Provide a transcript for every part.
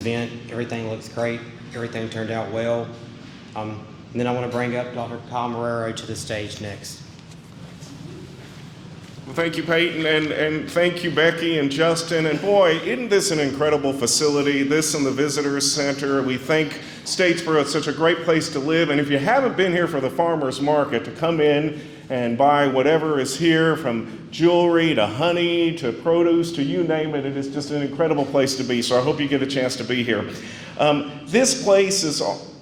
event. Everything looks great. Everything turned out well. And then I want to bring up Dr. Kyle Marrero to the stage next. Well, thank you, Peyton, and thank you, Becky and Justin. And boy, isn't this an incredible facility? This and the Visitors Center. We think Statesboro is such a great place to live. And if you haven't been here for the Farmers Market, to come in and buy whatever is here, from jewelry to honey to produce to you name it, it is just an incredible place to be. So I hope you get a chance to be here. This place is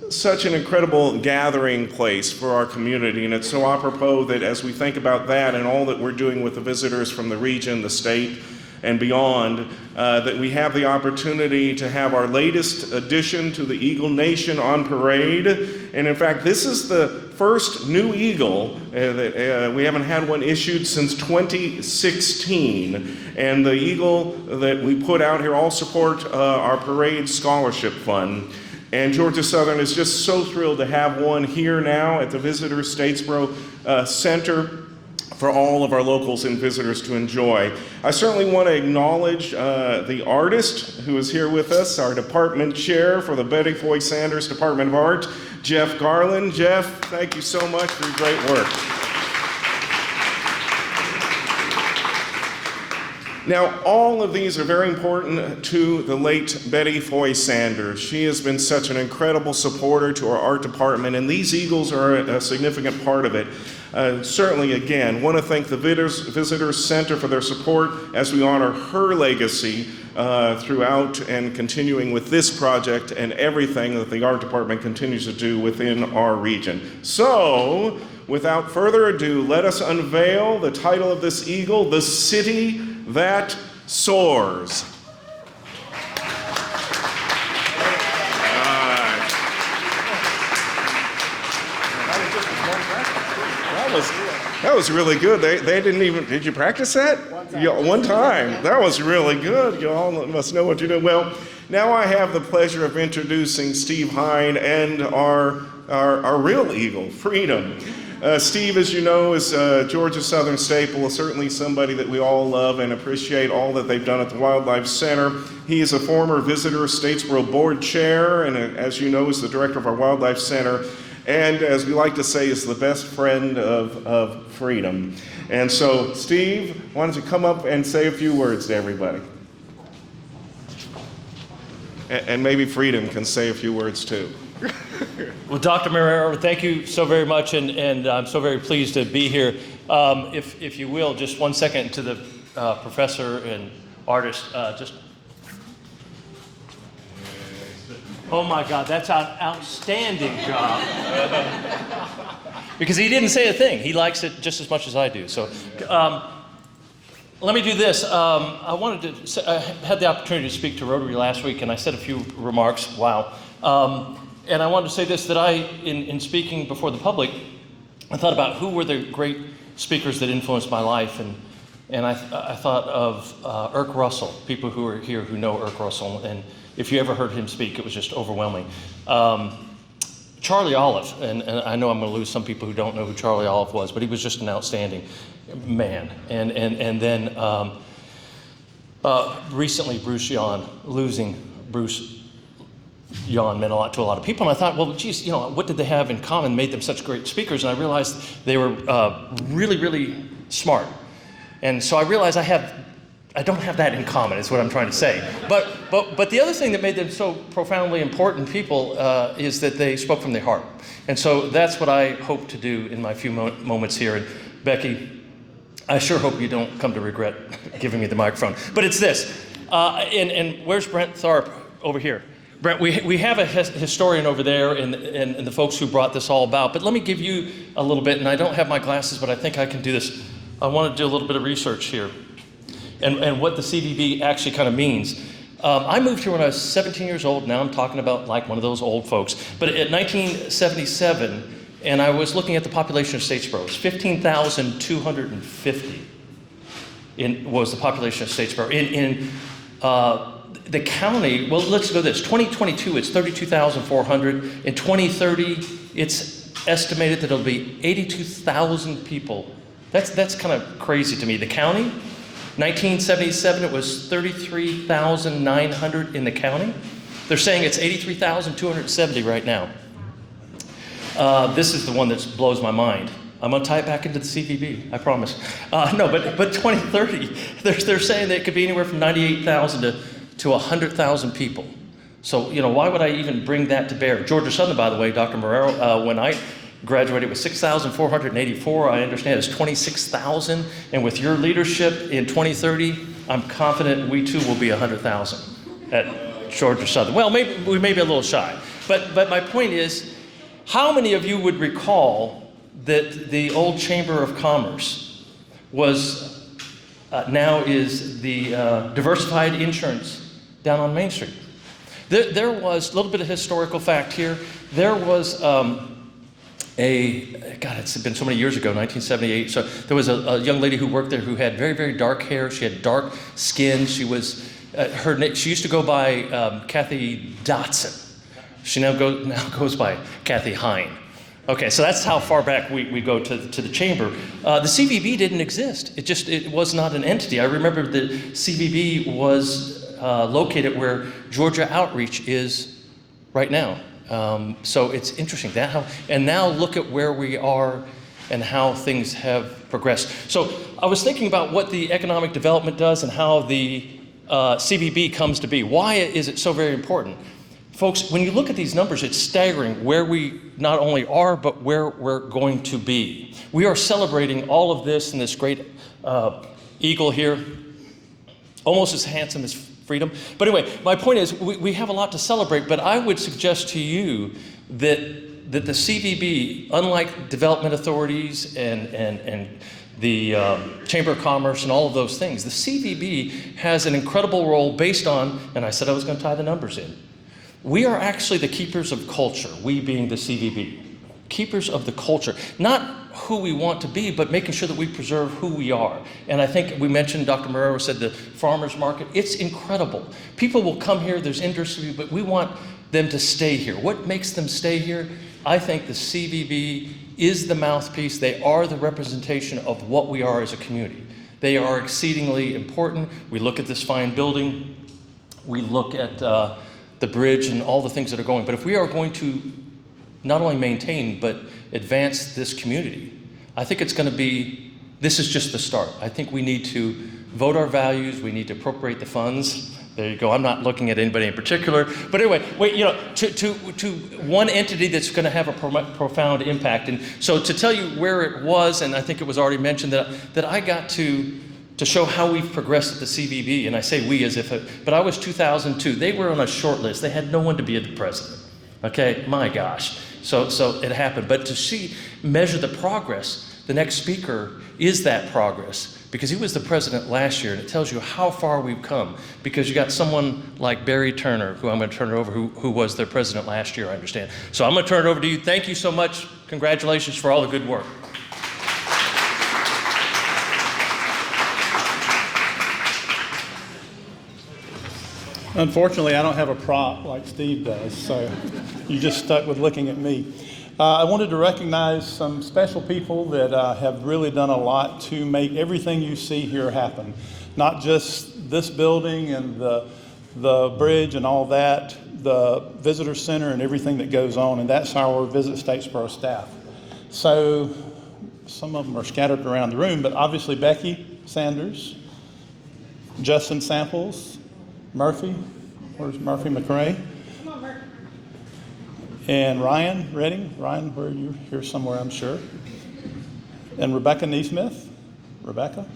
such an incredible gathering place for our community, and it's so apropos that as we think about that and all that we're doing with the visitors from the region, the state, and beyond, that we have the opportunity to have our latest addition to the Eagle Nation on parade. And in fact, this is the first new eagle that we haven't had one issued since 2016. And the eagle that we put out here all support our parade scholarship fund. And Georgia Southern is just so thrilled to have one here now at the Visitors Statesboro Center for all of our locals and visitors to enjoy. I certainly want to acknowledge the artist who is here with us, our department chair for the Betty Foy Sanders Department of Art, Jeff Garland. Jeff, thank you so much for your great work. Now, all of these are very important to the late Betty Foy Sanders. She has been such an incredible supporter to our art department, and these Eagles are a significant part of it. Certainly, again, want to thank the Visitors Center for their support as we honor her legacy throughout and continuing with this project and everything that the art department continues to do within our region. So, without further ado, let us unveil the title of this eagle, The City That Soars. That was really good. They didn't even, did you practice that? One time. That was really good. You all must know what you're doing. Well, now I have the pleasure of introducing Steve Hein and our real eagle, Freedom. Steve, as you know, is Georgia Southern staple, certainly somebody that we all love and appreciate all that they've done at the Wildlife Center. He is a former Visitor Statesboro Board Chair, and as you know, is the director of our Wildlife Center, and as we like to say, is the best friend of Freedom. And so, Steve, why don't you come up and say a few words to everybody? And maybe Freedom can say a few words too. Well, Dr. Marrero, thank you so very much, and I'm so very pleased to be here. If you will, just 1 second to the professor and artist. Oh my God, that's an outstanding job. Because he didn't say a thing. He likes it just as much as I do. So let me do this. I had the opportunity to speak to Rotary last week, and I said a few remarks. Wow. And I wanted to say this, that in speaking before the public, I thought about who were the great speakers that influenced my life, and I thought of Irk Russell, people who are here who know Irk Russell, and if you ever heard him speak, it was just overwhelming. Charlie Olive, and I know I'm going to lose some people who don't know who Charlie Olive was, but he was just an outstanding man. And then recently, Bruce Yon, losing Bruce Yon meant a lot to a lot of people, and I thought, well, geez, what did they have in common made them such great speakers? And I realized they were really, really smart. And so I realized I don't have that in common, is what I'm trying to say. But the other thing that made them so profoundly important people is that they spoke from their heart. And so that's what I hope to do in my few moments here. And Becky, I sure hope you don't come to regret giving me the microphone. But it's this, and where's Brent Tharp? Over here. Brent, we have a historian over there and the folks who brought this all about, but let me give you a little bit, and I don't have my glasses, but I think I can do this. I want to do a little bit of research here and what the CVB actually kind of means. I moved here when I was 17 years old. Now I'm talking about like one of those old folks. But in 1977, and I was looking at the population of Statesboro, it's 15,250 was the population of Statesboro. In the county, well, let's go this. 2022, it's 32,400. In 2030, it's estimated that it'll be 82,000 people. That's kind of crazy to me. The county, 1977, it was 33,900 in the county. They're saying it's 83,270 right now. This is the one that blows my mind. I'm going to tie it back into the CVB, I promise. No, but 2030, they're saying that it could be anywhere from 98,000 to 100,000 people. So, why would I even bring that to bear? Georgia Southern, by the way, Dr. Marrero, when I graduated with 6,484, I understand it's 26,000. And with your leadership in 2030, I'm confident we too will be 100,000 at Georgia Southern. Well, we may be a little shy. But my point is, how many of you would recall that the old Chamber of Commerce was, now is the diversified insurance down on Main Street? There was a little bit of historical fact here. There was it's been so many years ago, 1978. So there was a young lady who worked there who had very, very dark hair. She had dark skin. She was, she used to go by Kathy Dotson. She now goes by Kathy Hein. Okay, so that's how far back we go to the chamber. The CVB didn't exist. It was not an entity. I remember the CVB was located where Georgia Outreach is right now. So it's interesting and now look at where we are and how things have progressed. So I was thinking about what the economic development does and how the CVB comes to be. Why is it so very important? Folks, when you look at these numbers, it's staggering where we not only are, but where we're going to be. We are celebrating all of this and this great eagle here, almost as handsome as freedom. But anyway, my point is we have a lot to celebrate, but I would suggest to you that the CVB, unlike development authorities and the Chamber of Commerce and all of those things, the CVB has an incredible role based on, and I said I was going to tie the numbers in, we are actually the keepers of culture, we being the CVB. Keepers of the culture. Not who we want to be, but making sure that we preserve who we are. And I think we mentioned, Dr. Marrero said the farmers market. It's incredible. People will come here, there's industry, but we want them to stay here. What makes them stay here? I think the CVB is the mouthpiece. They are the representation of what we are as a community. They are exceedingly important. We look at this fine building. We look at the bridge and all the things that are going. But if we are going to not only maintain, but advance this community, I think it's going to be, this is just the start. I think we need to vote our values. We need to appropriate the funds. There you go. I'm not looking at anybody in particular. But anyway, to one entity that's going to have a profound impact. And so to tell you where it was, and I think it was already mentioned that I got to show how we've progressed at the CVB, and I say we as if, but I was 2002. They were on a short list. They had no one to be the president. Okay, my gosh. So it happened. But to measure the progress, the next speaker is that progress, because he was the president last year, and it tells you how far we've come, because you got someone like Barry Turner, who I'm going to turn it over, who was their president last year, I understand. So I'm going to turn it over to you. Thank you so much. Congratulations for all the good work. Unfortunately, I don't have a prop like Steve does, so you just stuck with looking at me. I wanted to recognize some special people that have really done a lot to make everything you see here happen. Not just this building and the bridge and all that, the visitor center and everything that goes on, and that's our Visit Statesboro staff. So some of them are scattered around the room, but obviously Becky Sanders, Justin Samples, Murphy, where's Murphy McRae? Come on, Murphy. And Ryan Redding. Ryan, where are you? Here somewhere, I'm sure. And Rebecca Neesmith. Rebecca.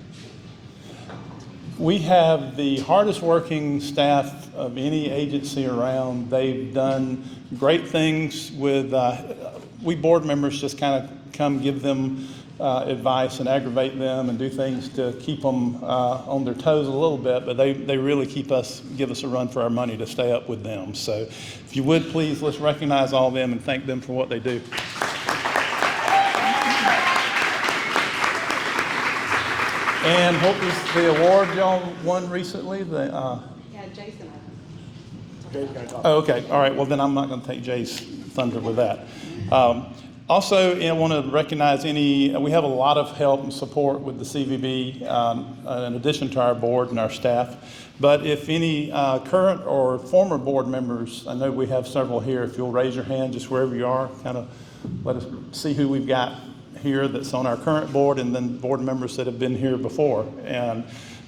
We have the hardest working staff of any agency around. They've done great things with, we board members just kind of come give them advice and aggravate them and do things to keep them on their toes a little bit, but they really give us a run for our money to stay up with them. So if you would, please, let's recognize all of them and thank them for what they do. And what was the award y'all won recently? Yeah, Jason. Oh, okay, all right, well then I'm not going to take Jay's thunder with that. Also, I want to recognize we have a lot of help and support with the CVB in addition to our board and our staff. But if any current or former board members, I know we have several here, if you'll raise your hand just wherever you are, kind of let us see who we've got here that's on our current board, and then board members that have been here before. And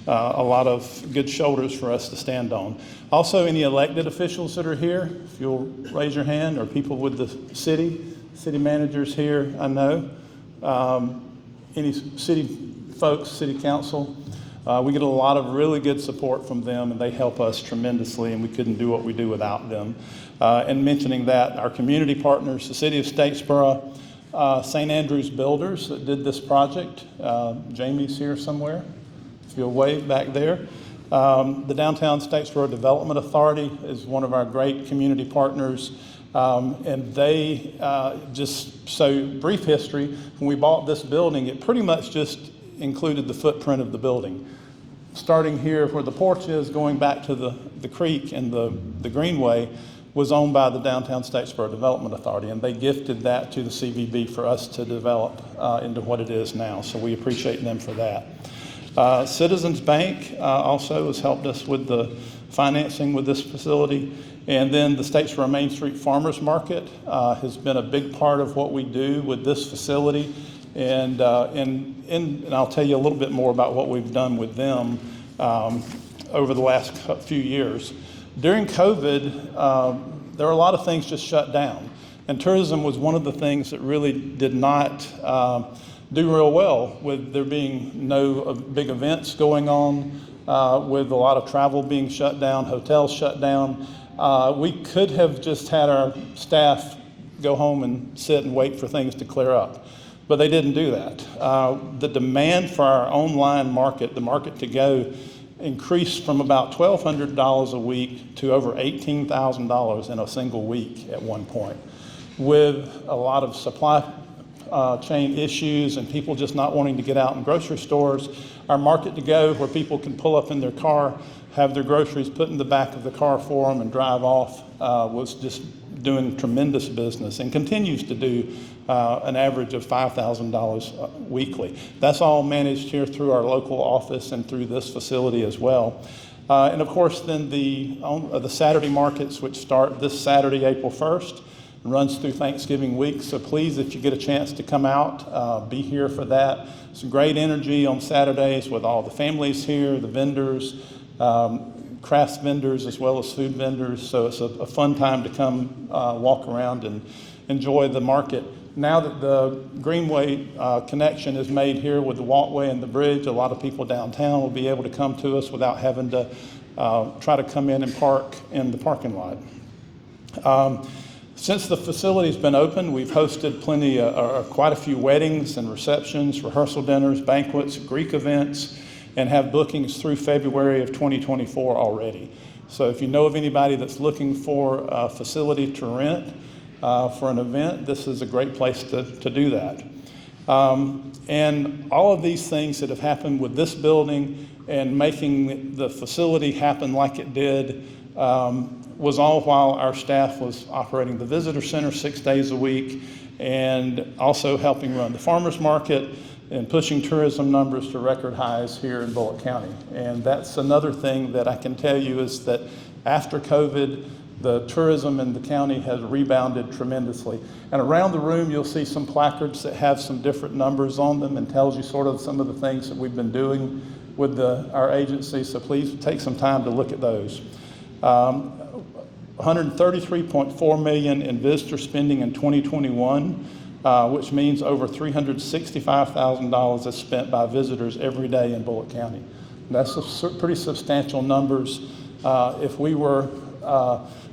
a lot of good shoulders for us to stand on. Also, any elected officials that are here, if you'll raise your hand, or people with the city managers here, I know. Any city folks, city council, we get a lot of really good support from them, and they help us tremendously, and we couldn't do what we do without them. And mentioning that, our community partners, the city of Statesboro, St. Andrews Builders that did this project. Jamie's here somewhere, if you'll wave back there. The Downtown Statesboro Development Authority is one of our great community partners. And they, just so brief history, when we bought this building, it pretty much just included the footprint of the building. Starting here where the porch is, going back to the creek and the greenway, was owned by the Downtown Statesboro Development Authority, and they gifted that to the CVB for us to develop into what it is now. So we appreciate them for that. Citizens Bank also has helped us with the financing with this facility. And then the Statesboro Main Street Farmers Market has been a big part of what we do with this facility. And I'll tell you a little bit more about what we've done with them over the last few years. During COVID, there were a lot of things just shut down. And tourism was one of the things that really did not do real well, with there being no big events going on, with a lot of travel being shut down, hotels shut down. We could have just had our staff go home and sit and wait for things to clear up, but they didn't do that. The demand for our online market, the market to go, increased from about $1,200 a week to over $18,000 in a single week at one point, with a lot of supply chain issues and people just not wanting to get out in grocery stores. Our market to go, where people can pull up in their car, have their groceries put in the back of the car for them and drive off, was just doing tremendous business and continues to do an average of $5,000 weekly. That's all managed here through our local office and through this facility as well. And of course, then the Saturday markets, which start this Saturday, April 1st, and runs through Thanksgiving week. So please, if you get a chance to come out, be here for that. Some great energy on Saturdays with all the families here, the vendors, crafts vendors, as well as food vendors. So it's a fun time to come walk around and enjoy the market. Now that the Greenway connection is made here with the walkway and the bridge, a lot of people downtown will be able to come to us without having to try to come in and park in the parking lot. Since the facility's been open, we've hosted quite a few weddings and receptions, rehearsal dinners, banquets, Greek events, and have bookings through February of 2024 already. So if you know of anybody that's looking for a facility to rent for an event, this is a great place to do that. And all of these things that have happened with this building and making the facility happen like it did was all while our staff was operating the visitor center 6 days a week, and also helping run the farmers market and pushing tourism numbers to record highs here in Bullock County. And that's another thing that I can tell you, is that after COVID, the tourism in the county has rebounded tremendously. And around the room, you'll see some placards that have some different numbers on them and tells you sort of some of the things that we've been doing with our agency. So please take some time to look at those. $133.4 million in visitor spending in 2021, which means over $365,000 is spent by visitors every day in Bullock County. That's pretty substantial numbers. If we were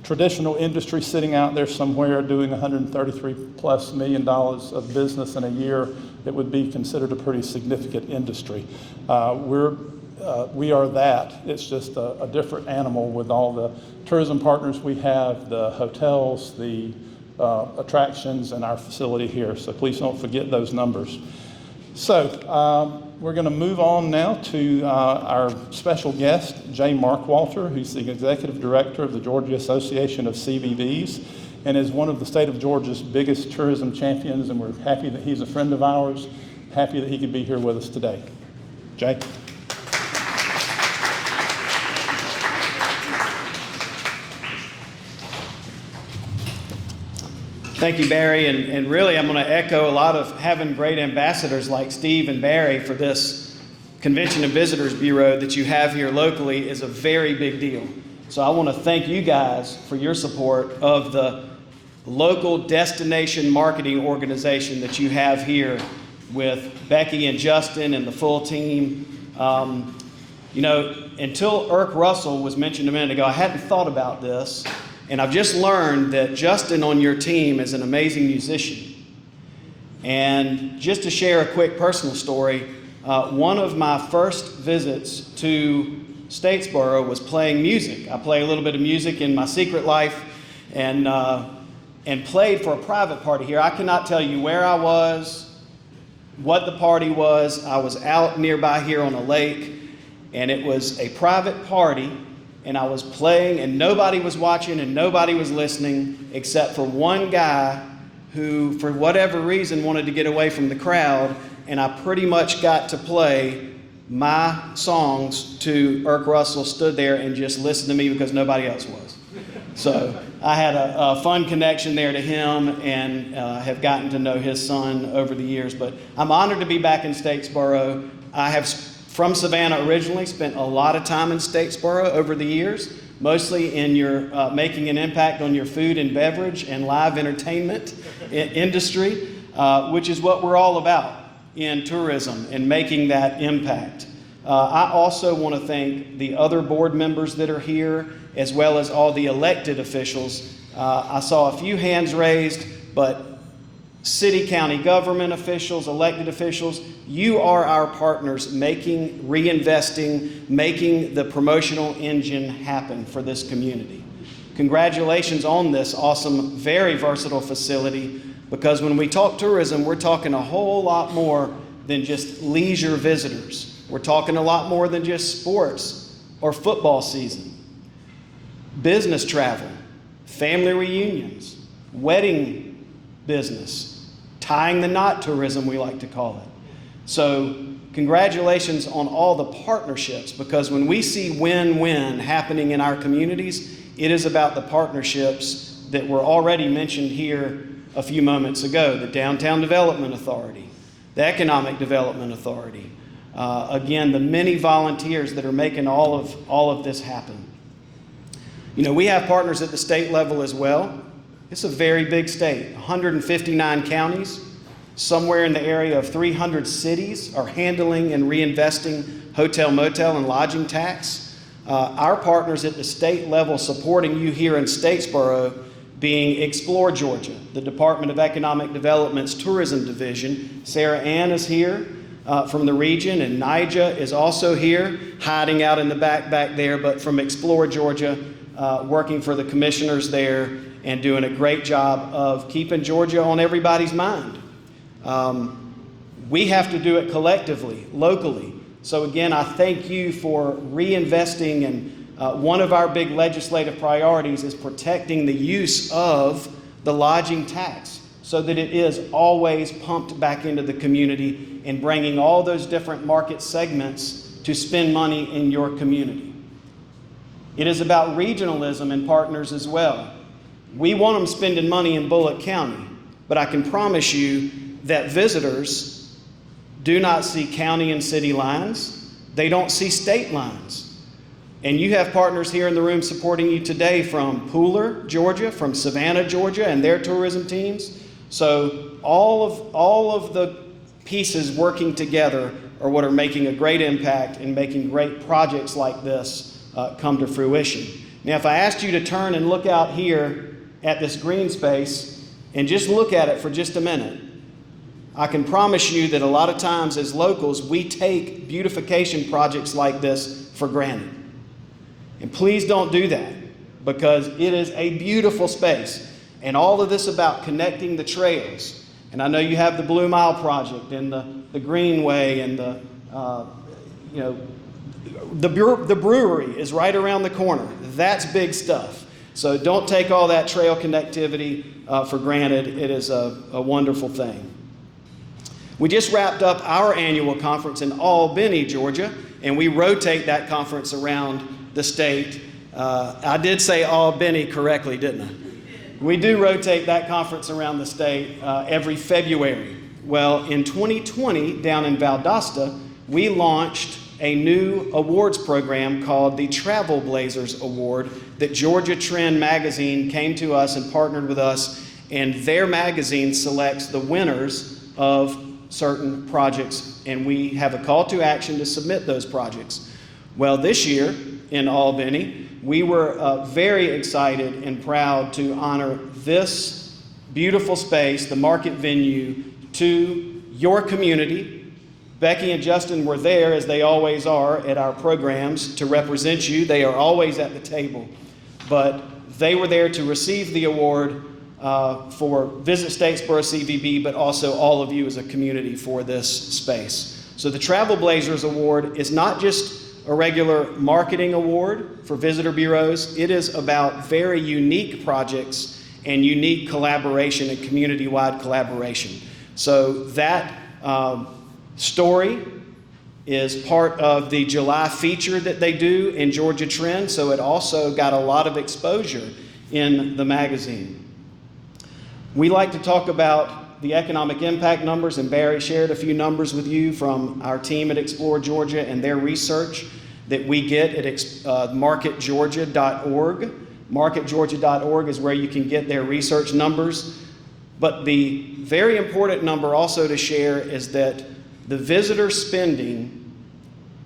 traditional industry sitting out there somewhere doing $133+ million of business in a year, it would be considered a pretty significant industry. We are that. It's just a different animal with all the tourism partners we have, the hotels, the attractions, and our facility here. So please don't forget those numbers. So we're going to move on now to our special guest, Jay Markwalter, who's the Executive Director of the Georgia Association of CVBs. and is one of the state of Georgia's biggest tourism champions, and we're happy that he's a friend of ours, happy that he could be here with us today. Jay? Thank you, Barry, and really I'm going to echo a lot of having great ambassadors like Steve and Barry for this Convention and Visitors Bureau that you have here locally is a very big deal. So I want to thank you guys for your support of the local destination marketing organization that you have here with Becky and Justin and the full team. You know, until Irk Russell was mentioned a minute ago, I hadn't thought about this. And I've just learned that Justin on your team is an amazing musician. And just to share a quick personal story, one of my first visits to Statesboro was playing music. I play a little bit of music in my secret life and played for a private party here. I cannot tell you where I was, what the party was. I was out nearby here on a lake, and it was a private party. And I was playing, and nobody was watching, and nobody was listening, except for one guy who, for whatever reason, wanted to get away from the crowd, and I pretty much got to play my songs to Irk Russell, stood there and just listened to me because nobody else was. So I had a fun connection there to him, and have gotten to know his son over the years. But I'm honored to be back in Statesboro. I have from Savannah originally, spent a lot of time in Statesboro over the years, mostly in your making an impact on your food and beverage and live entertainment industry, which is what we're all about in tourism and making that impact. I also want to thank the other board members that are here, as well as all the elected officials. I saw a few hands raised, but city, county government officials, elected officials, you are our partners making, reinvesting, making the promotional engine happen for this community. Congratulations on this awesome, very versatile facility, because when we talk tourism, we're talking a whole lot more than just leisure visitors. We're talking a lot more than just sports or football season. Business travel, family reunions, wedding business, tying the knot tourism, we like to call it. So congratulations on all the partnerships, because when we see win-win happening in our communities, it is about the partnerships that were already mentioned here a few moments ago, the Downtown Development Authority, the Economic Development Authority, again, the many volunteers that are making all of this happen. You know, we have partners at the state level as well. It's a very big state, 159 counties, somewhere in the area of 300 cities are handling and reinvesting hotel, motel, and lodging tax. Our partners at the state level supporting you here in Statesboro being Explore Georgia, the Department of Economic Development's tourism division. Sarah Ann is here from the region, and Nija is also here, hiding out in the back there, but from Explore Georgia, working for the commissioners there and doing a great job of keeping Georgia on everybody's mind. We have to do it collectively, locally. So again, I thank you for reinvesting, and one of our big legislative priorities is protecting the use of the lodging tax so that it is always pumped back into the community and bringing all those different market segments to spend money in your community. It is about regionalism and partners as well. We want them spending money in Bullock County, but I can promise you that visitors do not see county and city lines. They don't see state lines. And you have partners here in the room supporting you today from Pooler, Georgia, from Savannah, Georgia, and their tourism teams. So all of the pieces working together are what are making a great impact and making great projects like this come to fruition. Now, if I asked you to turn and look out here at this green space and just look at it for just a minute, I can promise you that a lot of times as locals, we take beautification projects like this for granted. And please don't do that, because it is a beautiful space. And all of this about connecting the trails. And I know you have the Blue Mile Project and the Greenway and the brewery is right around the corner. That's big stuff. So don't take all that trail connectivity for granted. It is a wonderful thing. We just wrapped up our annual conference in Albany, Georgia, and we rotate that conference around the state. I did say Albany correctly, didn't I? We do rotate that conference around the state every February. Well, in 2020, down in Valdosta, we launched a new awards program called the Travel Blazers Award that Georgia Trend magazine came to us and partnered with us, and their magazine selects the winners of certain projects, and we have a call to action to submit those projects. Well, this year in Albany, we were very excited and proud to honor this beautiful space, the market venue, to your community. Becky and Justin were there, as they always are, at our programs to represent you. They are always at the table, but they were there to receive the award for Visit Statesboro CVB, but also all of you as a community for this space. So the Travel Blazers Award is not just a regular marketing award for visitor bureaus. It is about very unique projects and unique collaboration and community-wide collaboration. So that story is part of the July feature that they do in Georgia Trend, so it also got a lot of exposure in the magazine. We like to talk about the economic impact numbers, and Barry shared a few numbers with you from our team at Explore Georgia and their research that we get at marketgeorgia.org. Marketgeorgia.org is where you can get their research numbers. But the very important number also to share is that the visitor spending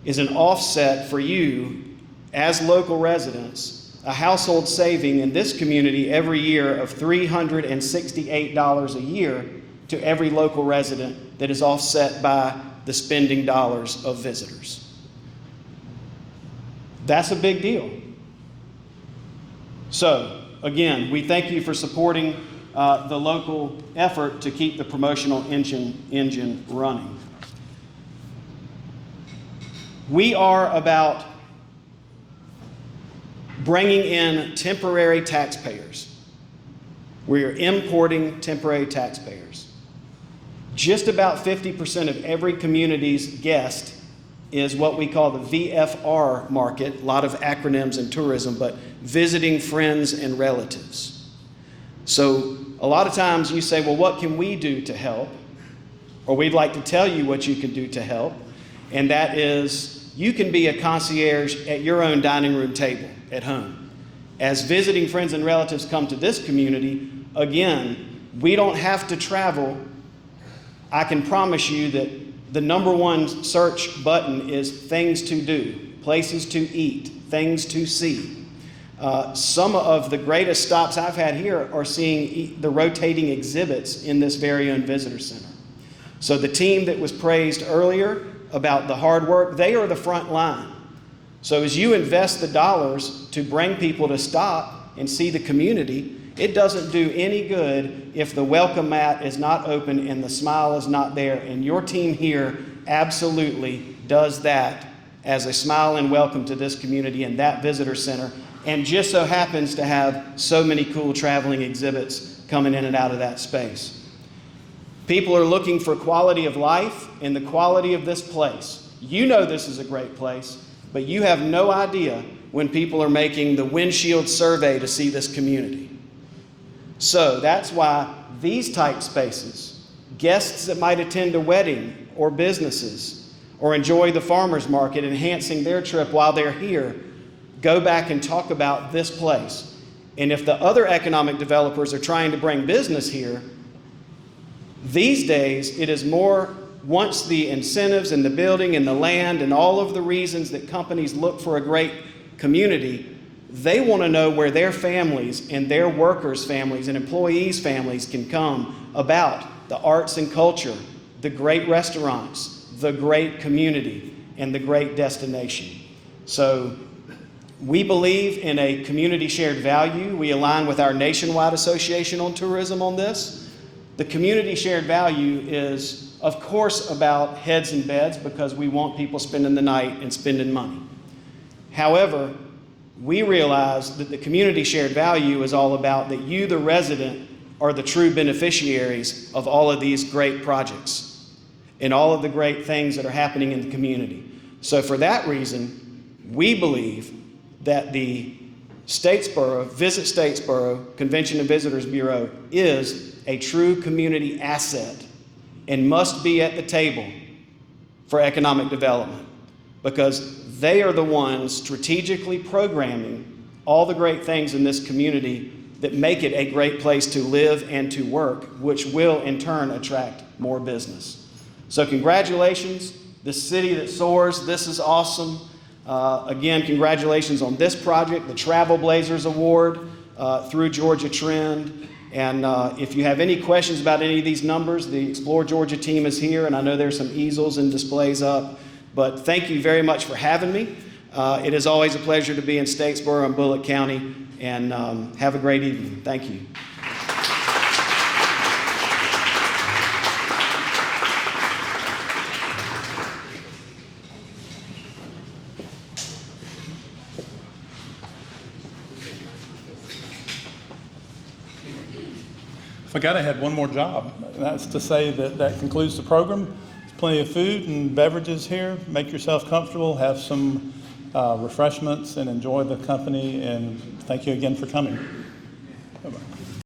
is an offset for you as local residents, a household saving in this community every year of $368 a year to every local resident that is offset by the spending dollars of visitors. That's a big deal. So, again, we thank you for supporting the local effort to keep the promotional engine running. We are about bringing in temporary taxpayers. We are importing temporary taxpayers. Just about 50% of every community's guest is what we call the VFR market, a lot of acronyms in tourism, but visiting friends and relatives. So a lot of times you say, well, what can we do to help? Or we'd like to tell you what you can do to help. And that is, you can be a concierge at your own dining room table at home. As visiting friends and relatives come to this community, again, we don't have to travel. I can promise you that the number one search button is things to do, places to eat, things to see. Some of the greatest stops I've had here are seeing the rotating exhibits in this very own visitor center. So the team that was praised earlier about the hard work, they are the front line. So as you invest the dollars to bring people to stop and see the community, it doesn't do any good if the welcome mat is not open and the smile is not there. And your team here absolutely does that as a smile and welcome to this community and that visitor center, and just so happens to have so many cool traveling exhibits coming in and out of that space. People are looking for quality of life and the quality of this place. You know this is a great place, but you have no idea when people are making the windshield survey to see this community. So that's why these type spaces, guests that might attend a wedding or businesses or enjoy the farmers market, enhancing their trip while they're here, go back and talk about this place. And if the other economic developers are trying to bring business here, these days it is more, once the incentives and the building and the land and all of the reasons that companies look for a great community, they want to know where their families and their workers' families and employees' families can come about the arts and culture, the great restaurants, the great community, and the great destination. So we believe in a community shared value. We align with our nationwide association on tourism on this. The community shared value is, of course, about heads and beds because we want people spending the night and spending money. However, we realize that the community shared value is all about that you, the resident, are the true beneficiaries of all of these great projects and all of the great things that are happening in the community. So for that reason, we believe that the Statesboro, Visit Statesboro Convention and Visitors Bureau is a true community asset and must be at the table for economic development, because they are the ones strategically programming all the great things in this community that make it a great place to live and to work, which will in turn attract more business. So congratulations, the city that soars, this is awesome. Again, congratulations on this project, the Travel Blazers Award through Georgia Trend. And if you have any questions about any of these numbers, the Explore Georgia team is here, and I know there's some easels and displays up. But thank you very much for having me. It is always a pleasure to be in Statesboro and Bullitt County, and have a great evening. Thank you. Forgot I had one more job. That's to say that that concludes the program. There's plenty of food and beverages here. Make yourself comfortable, have some refreshments, and enjoy the company. And thank you again for coming. Bye-bye.